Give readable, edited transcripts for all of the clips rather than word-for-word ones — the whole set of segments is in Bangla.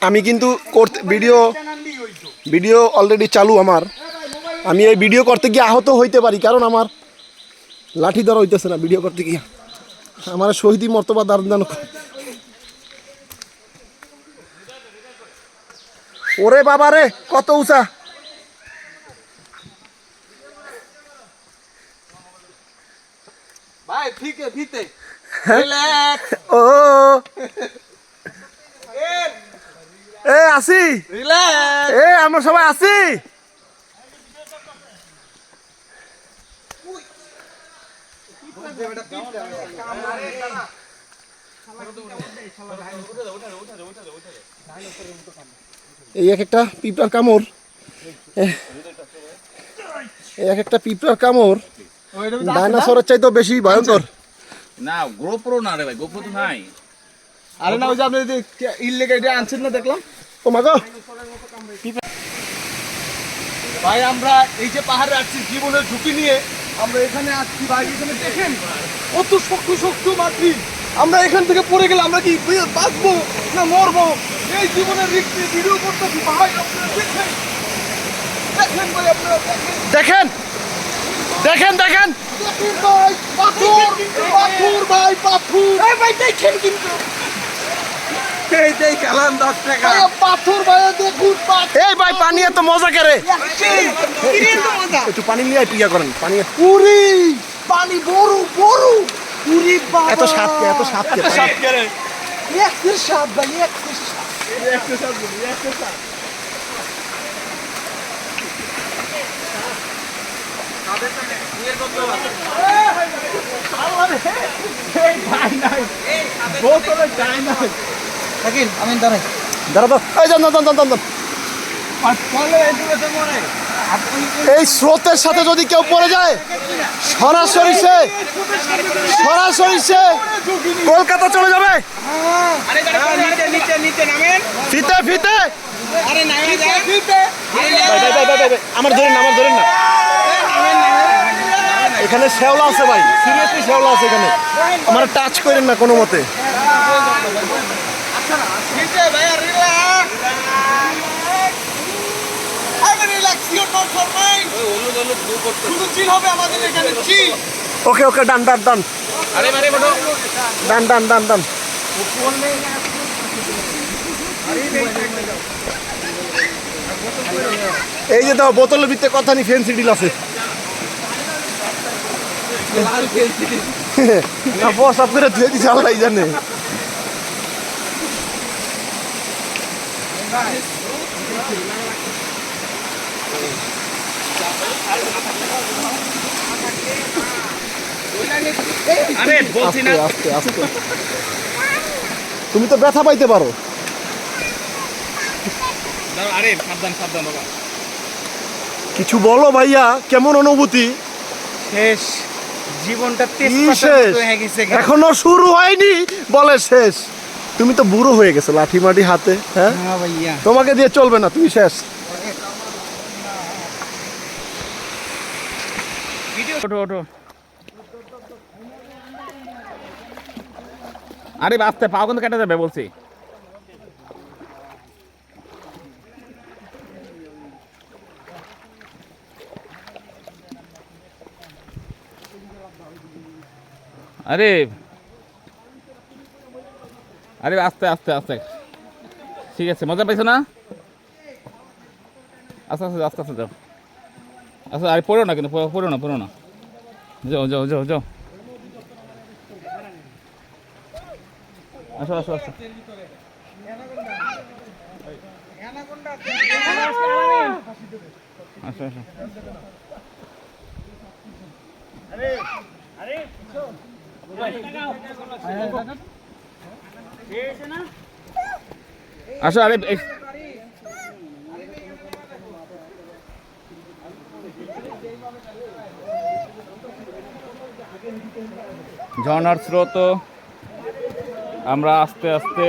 আমি কিন্তু করতে ভিডিও অলরেডি চালু আমার। আমি এই ভিডিও করতে গিয়ে আহত হইতে পারি, কারণ আমার লাঠি ধরা হইতেছে না ভিডিও করতে গিয়ে। আমার শহীদি মর্তবা দান। ওরে বাবা রে, কত উঁচা! ভাই ফিতে ফিতে ও এ আসি, এ আমরা সবাই আছি। এই এক একটা পিঁপড়ার কামড়, এই এক একটা পিঁপড়ার কামড় ডাইনোসরের চাইতেও বেশি ভয়ঙ্কর। না গোপ্রো না রে ভাই, গোপ্রো তো নাই। আরে না, ওই যে আপনি ইললিগাল আনছেন না দেখলাম। ও মাগো ভাই আমরা এই যে পাহাড়ে আসছি জীবনের ঝুঁকি নিয়ে, আমরা এখানে আসছি ভাই। এখানে দেখেন কত শক্ত শক্ত মাটি। আমরা এখান থেকে পড়ে গেলে আমরা কি বাঁচবো না মরবো? এই জীবনের রিস্ক নিয়ে ভিডিও করতেছি ভাই। আপনারা দেখেন দেখেন ভাই, আপনারা দেখেন দেখেন দেখেন দেখেন ভাই, পাথর পাথর ভাই, পাথর ভাই দেখেন। কিন্তু এই দেখ কালাম 10 টাকা পাথর ভাই, দেখুন এই ভাই পানি এত মজা করে। একটু পানি নিয়ে পিয়া করেন পানি। পুরি পানি বড় বড় পুরি বাবা, এত স্বাদ কে, এত স্বাদ কে? স্বাদ করে একটু স্বাদ ভাই, একটু স্বাদ বলি, একটু স্বাদ। এই স্রোতের সাথে যদি কেউ পড়ে যায়, সরাসরি সে কলকাতা চলে যাবে। ফিতে ফিতে আমার ধরেন না, আমার ধরেন না। এখানে শ্যাওলা আছে ভাই, সিরিয়াসলি শ্যাওলা আছে এখানে। আমার টাচ করেন না কোনো মতে। ওকে ওকে, ডান ডান ডান ডান ডান ডান ডান। এই যে দাও বোতলের ভিতরে কথা নি, ফেন্সি ডিল আছে না, বস আপনারা ধুয়ে দিচ্ছে আল্লাহ জানে। আস্তে আস্তে আস্তে, তুমি তো ব্যথা পাইতে পারো। আরে সাবধান সাবধান বাবা। কিছু বলো ভাইয়া, কেমন অনুভূতি? শেষ, জীবনটা শেষ, এখনো শুরু হয়নি বলে শেষ। তুমি তো বুড়ো হয়ে গেছো লাঠি মাটি হাতে। হ্যাঁ ভাইয়া, তোমাকে দিয়ে চলবে না, তুমি শেষ। ওঠো ওঠো। আরে বাঁচতে পাও কিন্তু কেটে যাবে বলছি। আরে আরে আস্তে আস্তে আস্তে, ঠিক আছে। মজা পাইছো না? আস্তে আস্তে আস্তে আস্তে যাও। আচ্ছা আরে পড়ো না, কিন্তু পড়ো না, পড়ো না। যাও যাও যাও যাও, আসো আসো আসো। আসো আসো। আসো আরে ঝর্ণার স্রোত, আমরা আস্তে আস্তে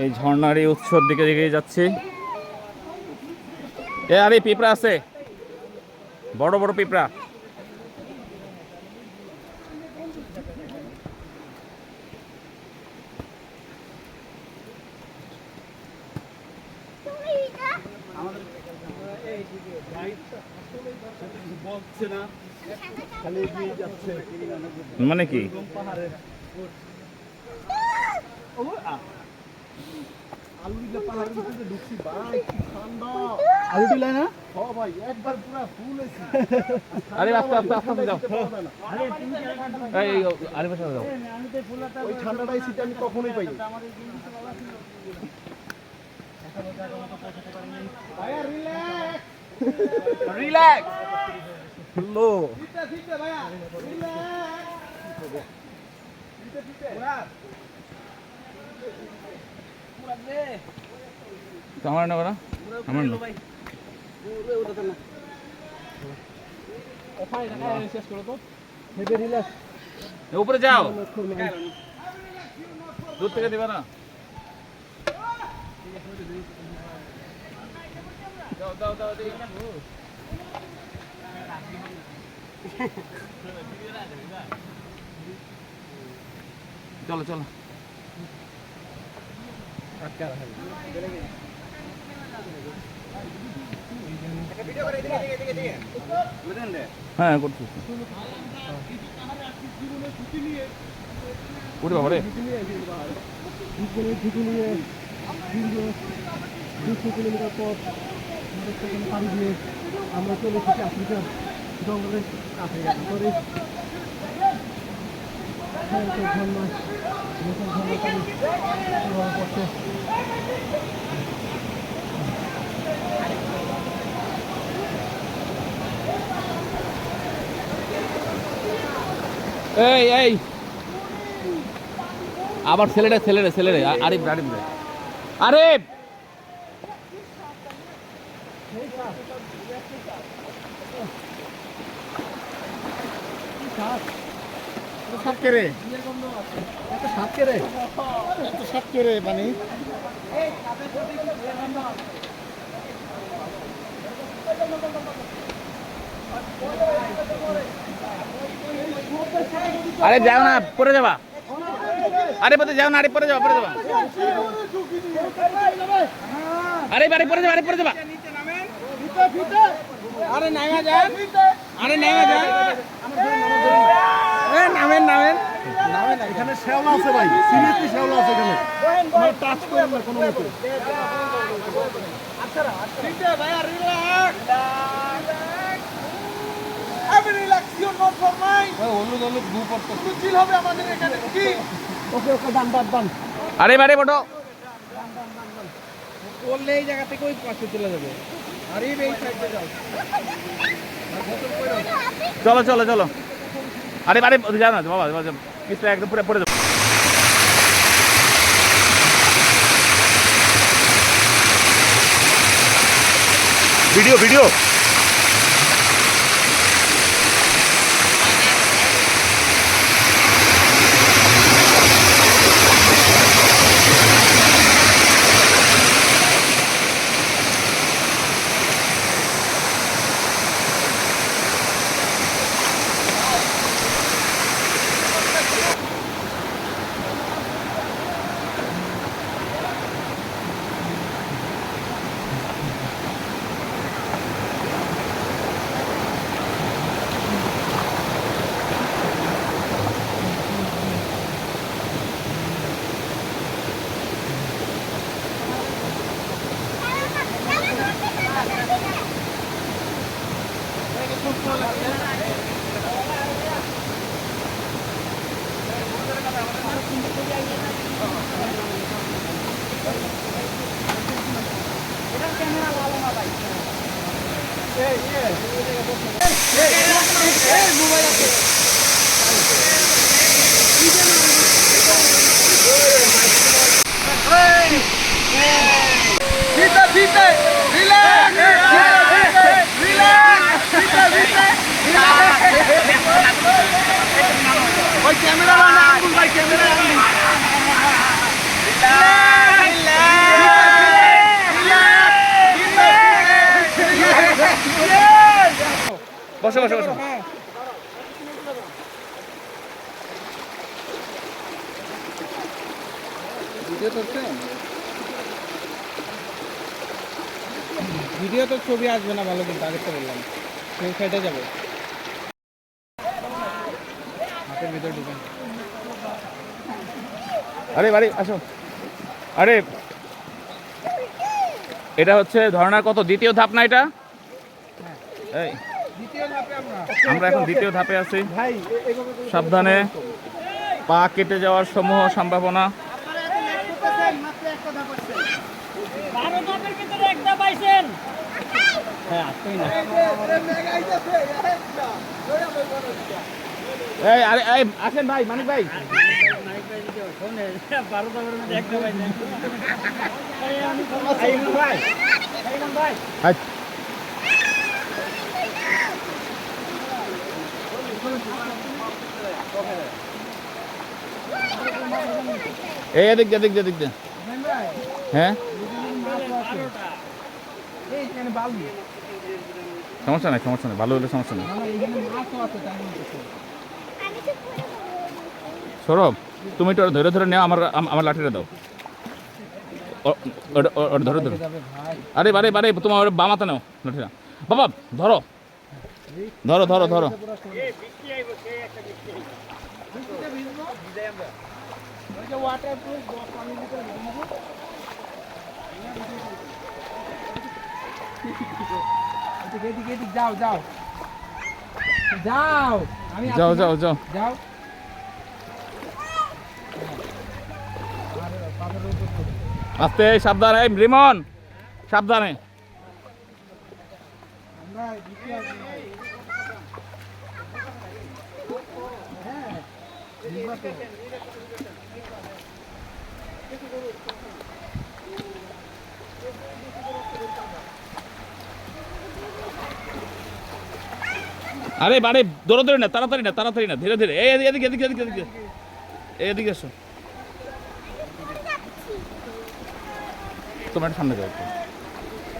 এই ঝর্ণার এই উৎসর দিকে এগিয়ে যাচ্ছি। আরে পিঁপড়া আছে, বড় বড় পিঁপড়া। বলছে না, খালি এগিয়ে যাচ্ছে মানে কি? পাহাড়ের। আলু দিলে পাহাড়ের ভিতরে ঢুকছি ভাই, কি ঠান্ডা। আলু দিলে না? ও ভাই, একবার পুরা ফুল হয়েছি। আরে আস্তে আস্তে আস্তে যাও। এই আরে পাশে যাও। ওই ঠান্ডাটাই শীতে আমি কখনোই পাইনি। রিল্যাক্স। হ্যালো আমার না করা আমার না উপরে যাও, দূর থেকে দিবা না। দাও দাও দাও দিই। চলো চলো। হ্যাঁ করছি। উঠে বাবা রে। কিলোমিটার পথ পাড়ি দিয়ে আমরা চলে এসেছি আফ্রিকার জঙ্গলের কাছে। পড়ছে। এই এই আবার ছেলেটা ছেলেরে ছেলেরে আরিফ আরিফ রে আরিফ সাতকে রে, সাতকে রে, সাতকে রে পানি। আরে যাও না, পড়ে যাবা। আরে পড়ে যাও না, আরে পড়ে যাবা, পড়ে যাবা। আরে আরে পড়ে যাবা, আরে পড়ে যাবা। আরে নামা যান, আরে নামা যান, নামেন নামেন নামেন। এখানে শ্যাওলা আছে ভাই, সিরিয়াসলি শ্যাওলা আছে এখানে। আমার টাচ করেন না কোনো মতে। আচ্ছা ভাইয়া, রিল্যাক্স। আমি relax, you not for mind. হলুদ হলুদ গু পড়তো। একটু চিল হবে আমাদের এখানে, কি? ওকে ওকে, দান দান দান। আরে আরে বটো বললে এই জায়গা থেকে ওই পাশে চলে যাবে। আরে এই সাইডে যাও। চলো চলো চলো। আরে আরে যাও না বাবা, পিছটা একদম পুরো পড়ে যাবে। ভিডিও ভিডিও ভিতে ভিতে রিল্যাক্স, রিল্যাক্স, ভিতে ভিতে ওই ক্যামেরা না আঙ্গুল ভাই, ক্যামেরা আঙ্গুল। বসো বসো বসো। ভিডিও করছেন? ভিডিও তো ছবি আসবে না ভালো, কিন্তু আগে তো বললাম কেউ ফেটে যাবে। হাতের ভিতর ঢুকেন। আরে বাড়ি আসো। আরে এটা হচ্ছে ধরনার কত দ্বিতীয় ধাপ না এটা? এই দ্বিতীয় ধাপে আমরা এখন দ্বিতীয় ধাপে আছি। ভাই সাবধানে, পা কেটে যাওয়ার সমূহ সম্ভাবনা। 12 ধাপের ভিতরে একটা পাইছেন। হ্যাঁ আসতেই না। এই আরে এই আসেন ভাই, মানিক ভাই। 12 ধাপের মধ্যে একটা পাইছেন। ভাই আচ্ছা। এই এদিক দিয়ে, এদিক দিয়ে, এদিক দিয়ে। হ্যাঁ এইখানে বালু, সমস্যা নাই, সমস্যা নেই, ভালো হলে সমস্যা নেই। এইখানে মাছও আছে তাই বলতেছে। সৌরভ, তুমি একটু ওটা ধরে ধরে নেও, আমার লাঠিটা দাও। ওটা ধরে ধরে। যাবে ভাই, আরে বারে বারে, তোমার ওর বামাতে নাও লাঠিটা। বাবা ধরো ধরো ধরো ধরো। ওই যে ওয়াটারপ্রুফ বক্স আমি ভিতরে ঢুকবো। এদিকে এদিকে এদিকে যাও যাও যাও, আমি যাও আসছি যাও না? যাও। যাও। পাথরের উপর পড়ে। আস্তে, সাবধানে, এই রিমন সাবধানে। আমরা দ্বিতীয় আসবো ভাই। হ্যাঁ, নির্বাচন। আরে বারে দৌড়ো দৌড়ি না, তাড়াতাড়ি না, তাড়াতাড়ি না, ধীরে ধীরে। এই এদিকে এদিকে এদিকে এদিকে এদিকে এসো। তোমার সামনে যাও একটু।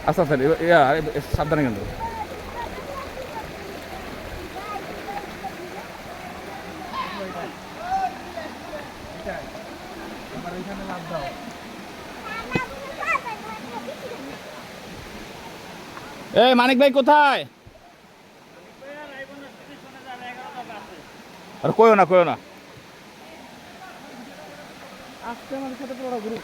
আচ্ছা আচ্ছা, ইয়া সাবধানে কিন্তু। আমার ওইখানে লাভ দাও। এই মানিক ভাই কোথায়? আর কইও না, কইও না। আজকে আমাদের সাথে পুরো গ্রুপ।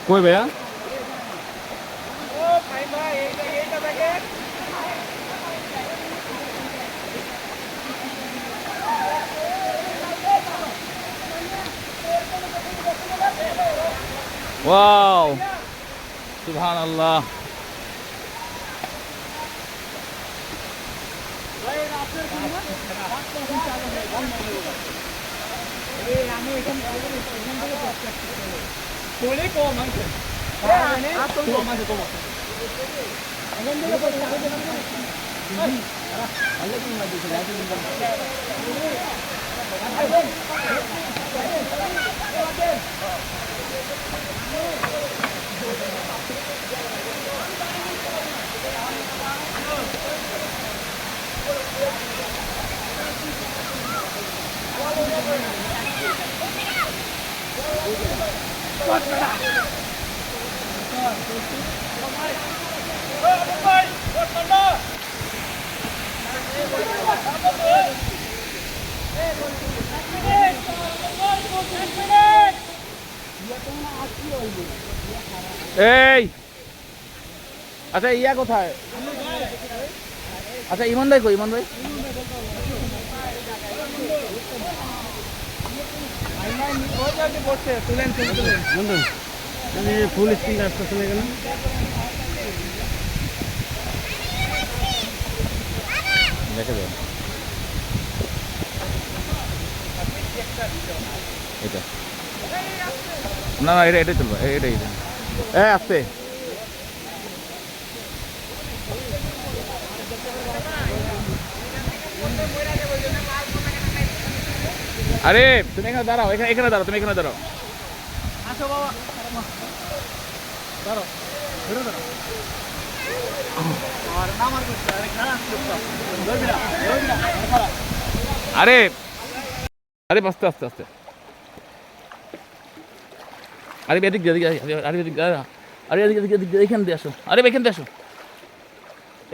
কই ভাইয়া? ও ভাই ভাই, এইটা দেখেন। ওয়াও, সুবহানাল্লাহ। আমি এখান থেকে কম আছে। কম আছে, কম আছে। এই আচ্ছা, ইয়া কোথায়? আচ্ছা, ইমন ভাই কই? ইমন ভাই ফুল স্ক্রিন আসতে চলে গেল। দেখে যাও এটা। না না, এটাই চলবে, এটাই। আসতে। আরে তুমি এখানে দাঁড়াও, এখানে দাঁড়াও, তুমি এখানে দাঁড়াও। আসো বাবা, দাঁড়াও, ঘুরে দাঁড়াও। আরে আরে আস্তে আস্তে আস্তে আরে এদিক দিয়ে, এদিকে আরে এদিক আরে এদিকে এদিকে এদিকে এখান দিয়ে আসো, আরে এখান দিয়ে আসো,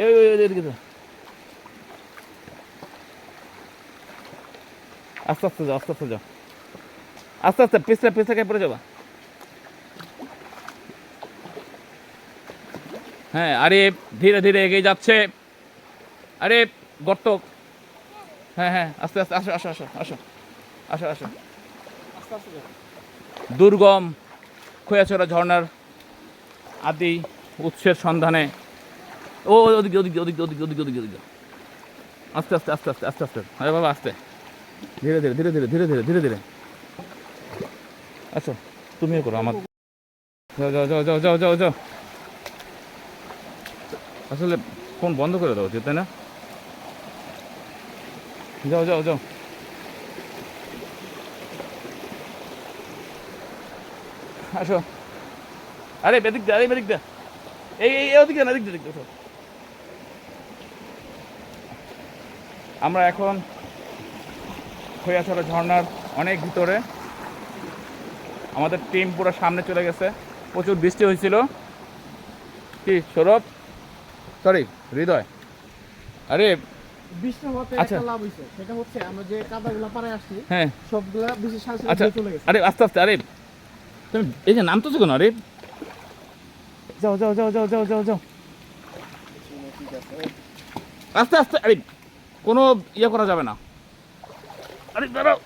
এই এদিকে যাও, আস্তে আস্তে যাও, আস্তে আস্তে যাও, আস্তে আস্তে পিছলে পিছলে পড়ে যাবা। হ্যাঁ, আরে ধীরে ধীরে এগিয়ে যাচ্ছে। আরে গর্ত, হ্যাঁ হ্যাঁ আস্তে আস্তে, আসো আসো আসো আসো আসো আসো, দুর্গম খোয়াছড়া ঝর্ণার আদি উৎসের সন্ধানে। ও ওদিকে ওদিকে ওদিকে ওদিকে ওদিকে ওদিকে ওদিকে, আস্তে আস্তে আস্তে আস্তে আস্তে আস্তে, আরে বাবা আস্তে, ধীরে ধীরে ধীরে ধীরে ধীরে ধীরে ধীরে ধীরে, আচ্ছা তুমিও করো আমার, যাও যাও যাও যাও যাও যাও যাও, আসলে ফোন বন্ধ করে দেওয়া উচিত তাই না? যাও যাও যাও, আসো, আরে বেদিক দা, আরে বেদিক দা, এই এই ওদিকে না, এদিক দিয়ে দেখো। আমরা এখন খৈয়াছড়া ঝর্ণার অনেক ভিতরে, আমাদের টিম পুরো সামনে চলে গেছে, প্রচুর বৃষ্টি হয়েছিল। কি সৌরভ, সরি হৃদয়, আরে বৃষ্টি হওয়াতে আচ্ছা। একটা লাভ হইছে, সেটা হচ্ছে আমরা যে কাদাগুলা পারে আসছি হ্যাঁ সবগুলা বৃষ্টির সাথে আচ্ছা, সাথে চলে গেছে। আরে আস্তে আস্তে, আরে তুমি এই যে নামতেছো কেন? আরে যাও যাও যাও যাও যাও যাও যাও, আস্তে আস্তে, আরে কোনো ইয়ে করা যাবে না, আরে দাঁড়াও,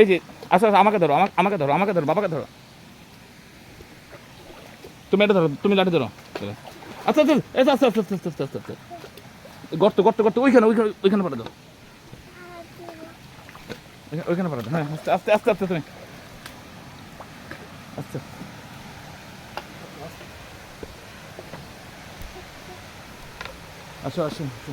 এই যে আচ্ছা আচ্ছা, আমাকে ধরো, আমাকে ধরো, আমাকে ধরো, বাবাকে ধরো, তুমি এটা ধরো, তুমি লাঠি ধরো, আচ্ছা আচ্ছা আচ্ছা আচ্ছা আচ্ছা আচ্ছা আচ্ছা আচ্ছা আচ্ছা, গর্ত গর্ত গর্ত, ওইখানে ওইখানে ওইখানে পাঠা দাও, ওইখানে পাঠা দাও, হ্যাঁ আস্তে আস্তে আস্তে আস্তে, তুমি আচ্ছা আসো আসো আসো,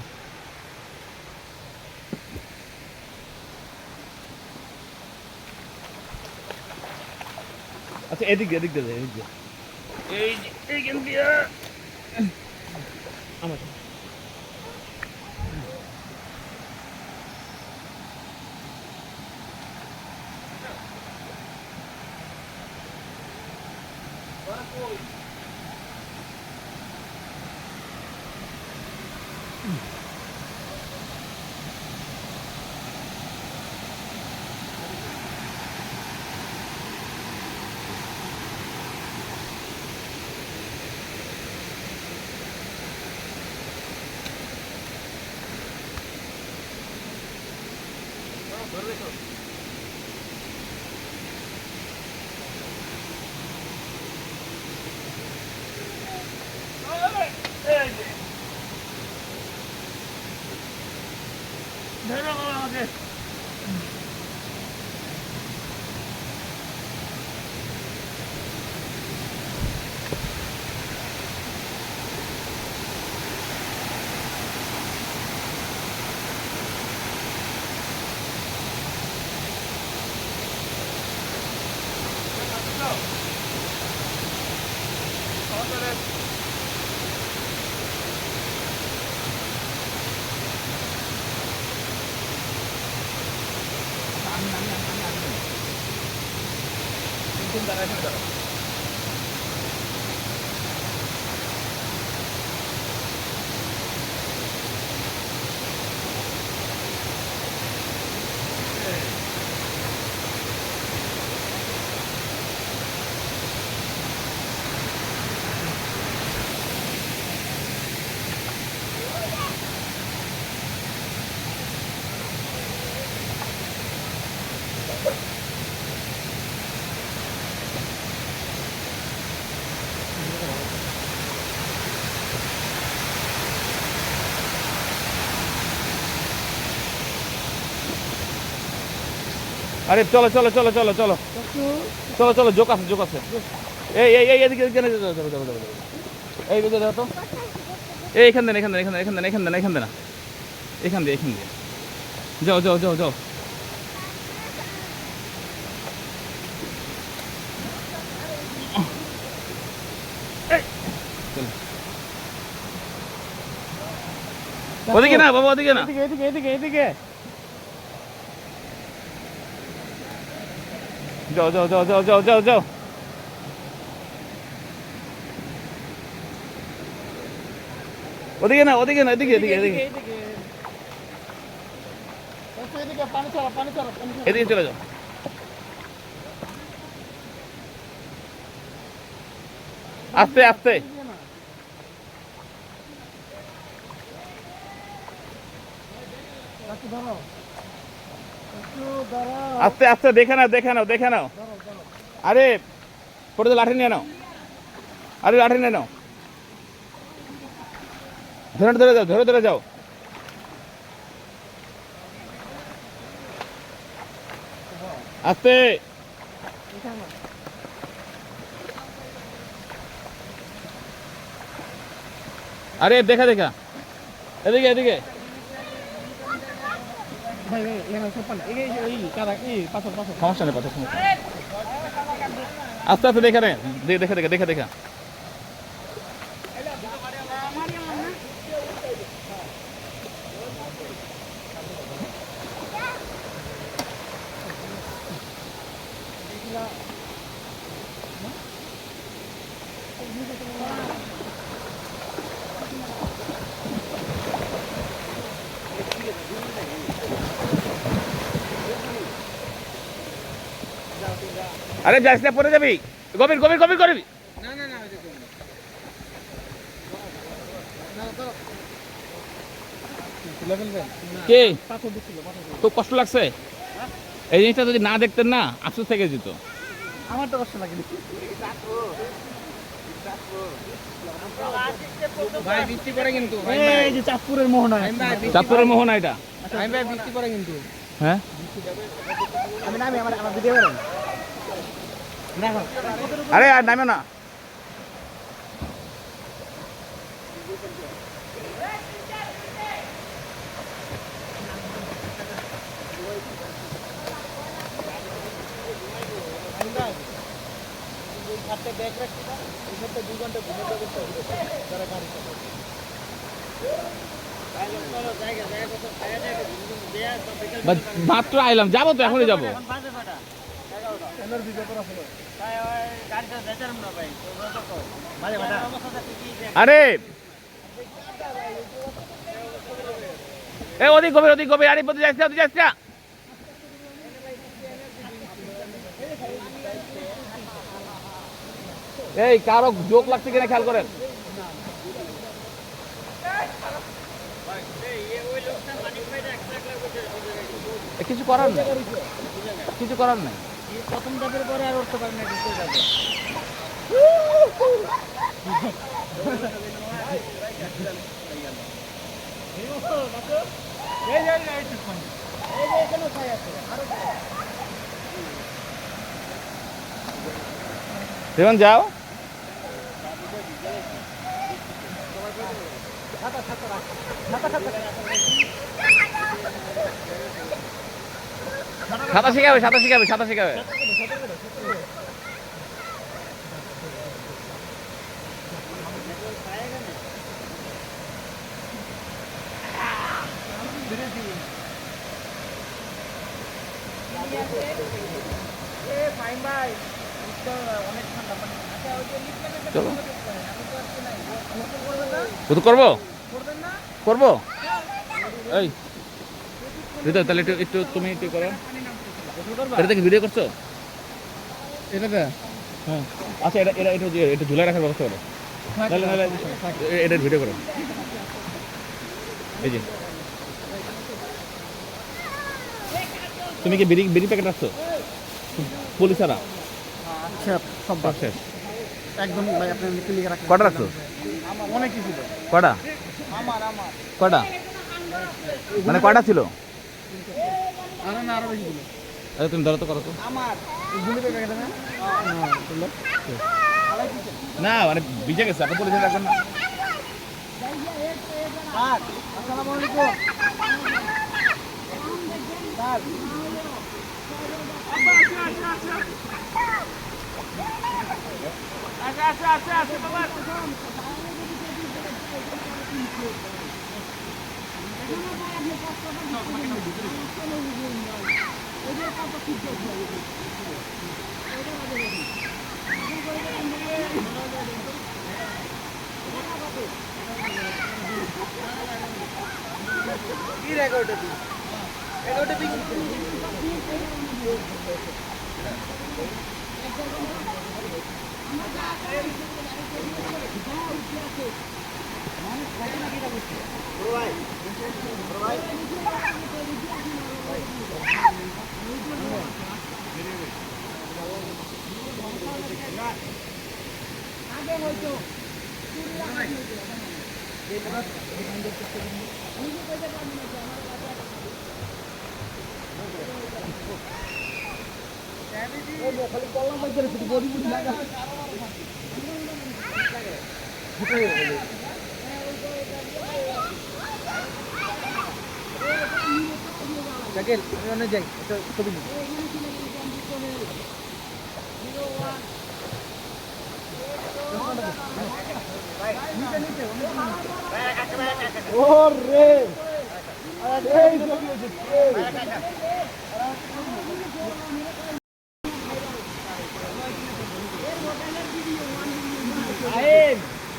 আচ্ছা এদিক দিয়ে, এদিক দিয়ে, এদিক দিয়ে, এই যে এইখান দিয়ে আমার, ধরো আমাকে, আরে চলো চলো চলো চলো চলো চলো চলো, জোক আছে জোক আছে, এই এই এই এদিকে এদিকে, চলো চলো চলো চলো, এই দিকে দাও তো, এই এখান দেন এখান দেন এখান দেন এখান দেন এখান দেন এখান দেন না, এখান দিয়ে এখান দিয়ে, যাও যাও যাও যাও, ওদিকে না বাবা, ওদিকে না। এদিকে এদিকে এদিকে এদিকে যাও যাও যাও যাও যাও যাও যাও। ওদিকে না, ওদিকে না, এদিকে এদিকে এদিকে এদিকে এদিকে পানি ছাড়া পানি ছাড়া পানি ছাড়া এদিকে চলে যাও। আস্তে আস্তে একটু দাঁড়াও একটু দাঁড়াও আস্তে আস্তে, দেখে নাও দেখে নাও দেখে নাও। আরে পড়ে লাঠি নিয়ে নাও, আরে লাঠি নিয়ে নাও, ধরে ধরে যাও, ধরে ধরে যাও। আস্তে। আরে দেখা দেখা, এদিকে এদিকে। ভাই ভাই এখানে সব পানি এই কাদা এই পাথর পাথর সমস্যা নেই, কথা সমস্যা নেই। আস্তে আস্তে দেখে নে, দেখে দেখে দেখে দেখা। আরে যাস না, পড়ে যাবি। গভীর গভীর গভীর করবি। না না না লেভেল দেন কে পাথর দিছিল পাথর খুব কষ্ট লাগছে? এই জিনিসটা যদি না দেখতেন না, আফসোস থেকে যেত। আমার তো কষ্ট লাগেনি ভাই বৃষ্টি পড়ে কিন্তু এই যে চাঁদপুরের মোহনা চাঁদপুরের মোহনা এটা। আমি ভাই বৃষ্টি পড়ে কিন্তু হ্যাঁ আমি নামি আমার আমার ভিডিও করেন দেখো আরে আর নামে না। আপনি ব্যাগ রাখতে পারেন এই সাথে 2 ঘন্টা ঘুরে যাবে তো যারা গাড়ি চালায় মাত্র আইলাম, যাবো তো, এখনই যাবো। এনার্জি ব্যাপার আছে আরে এ ওদিক গভীর, ওদিক গভীর। আরে বলতে যাচ্ছি, ওদিক যাচ্ছি। এই কারো জোক লাগছে কিনা খেয়াল করেন। কিছু করার নাই, কিছু করার নাই। প্রথম ধাপের পরে আর উঠতে পারেন না দ্বিতীয় ধাপে দেখুন যাও। সাঁতার শিখাবে, সাঁতার শিখাবে, সাঁতার শিখাবে। চলো কত করবো, করবো। এই হৃদয়, তাহলে একটু একটু তুমি একটু করো। এটা দেখি ভিডিও করছো? এটাতে হ্যাঁ আচ্ছা, এটা এটা একটু একটু ঝুলাই রাখার ব্যবস্থা করো। নাহলে নাহলে এটা ভিডিও করো। এই যে তুমি কি বিড়ি বিড়ি প্যাকেট রাখছো? পুলিশারা আচ্ছা সব সব শেষ। একদম ভাই আপনি ক্লিয়ার রাখেন কটা রাখছো? আমার অনেক কিছু ছিল কটা আমার কটা মানে কটা ছিল? আরো না আরো বেশি ছিল আচ্ছা তুমি ধরো তো, করো তো। আমার গুলি পেয়ে গেছে না না মানে ভিজে গেছে, আপনি পুলিশে রাখবেন না। স্যার আসসালামু আলাইকুম স্যার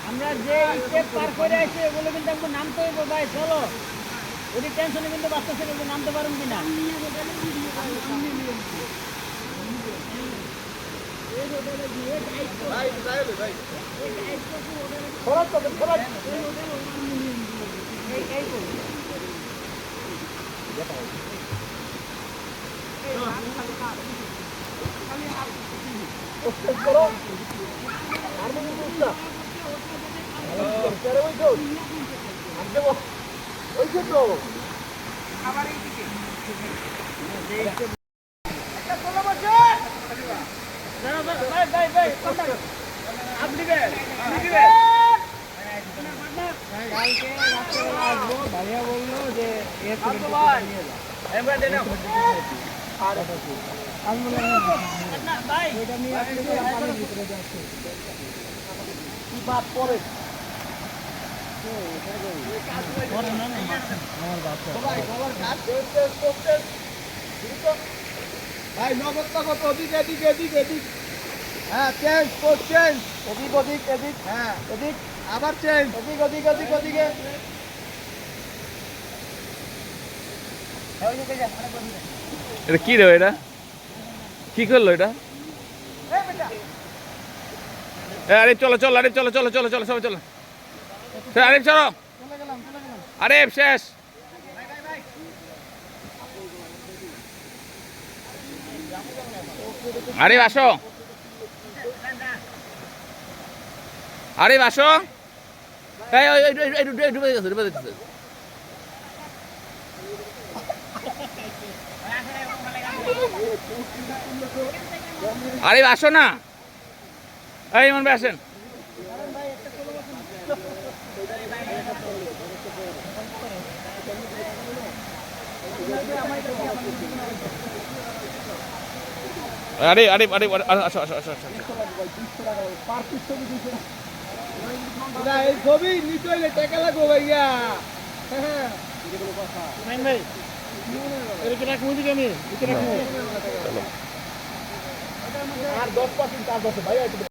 আমরা যে স্টেপ পার করে আসছি ওগুলো কিন্তু আমাকে নামতে হইব ভাই, চলো। ওই টেনশনে কিন্তু বাঁচতেছে না, নামতে পারেন কিনা। ভাইয়া বললো যে ভাই নগদটা কত? এদিক এদিক এদিক এদিক। হ্যাঁ, চেঞ্জ পোস্ট চেঞ্জ। এদিক ওদিক এদিক। হ্যাঁ, এদিক আবার চেঞ্জ। এদিক ওদিক ওদিক ওদিকে। এটা কি রে, এটা কি করলো এটা? আরে চলো চলো, আরে চলো চলো চলো চলো সবাই চলো, আরে চলো, আরে শেষ। আরে আসো, আরে আসো, ডুবে গেছে ডুবে গেছে। আরে আসো না, এই ইমন ভাই আসেন। আরে আরে আরে আসো আসো আসো আসো। এই ছবি নিচে হইলে টাকা লাগবো ভাইয়া। ভাই এরকম রাখবো দিকে আমি আর 10% চার্জ আছে ভাইয়া।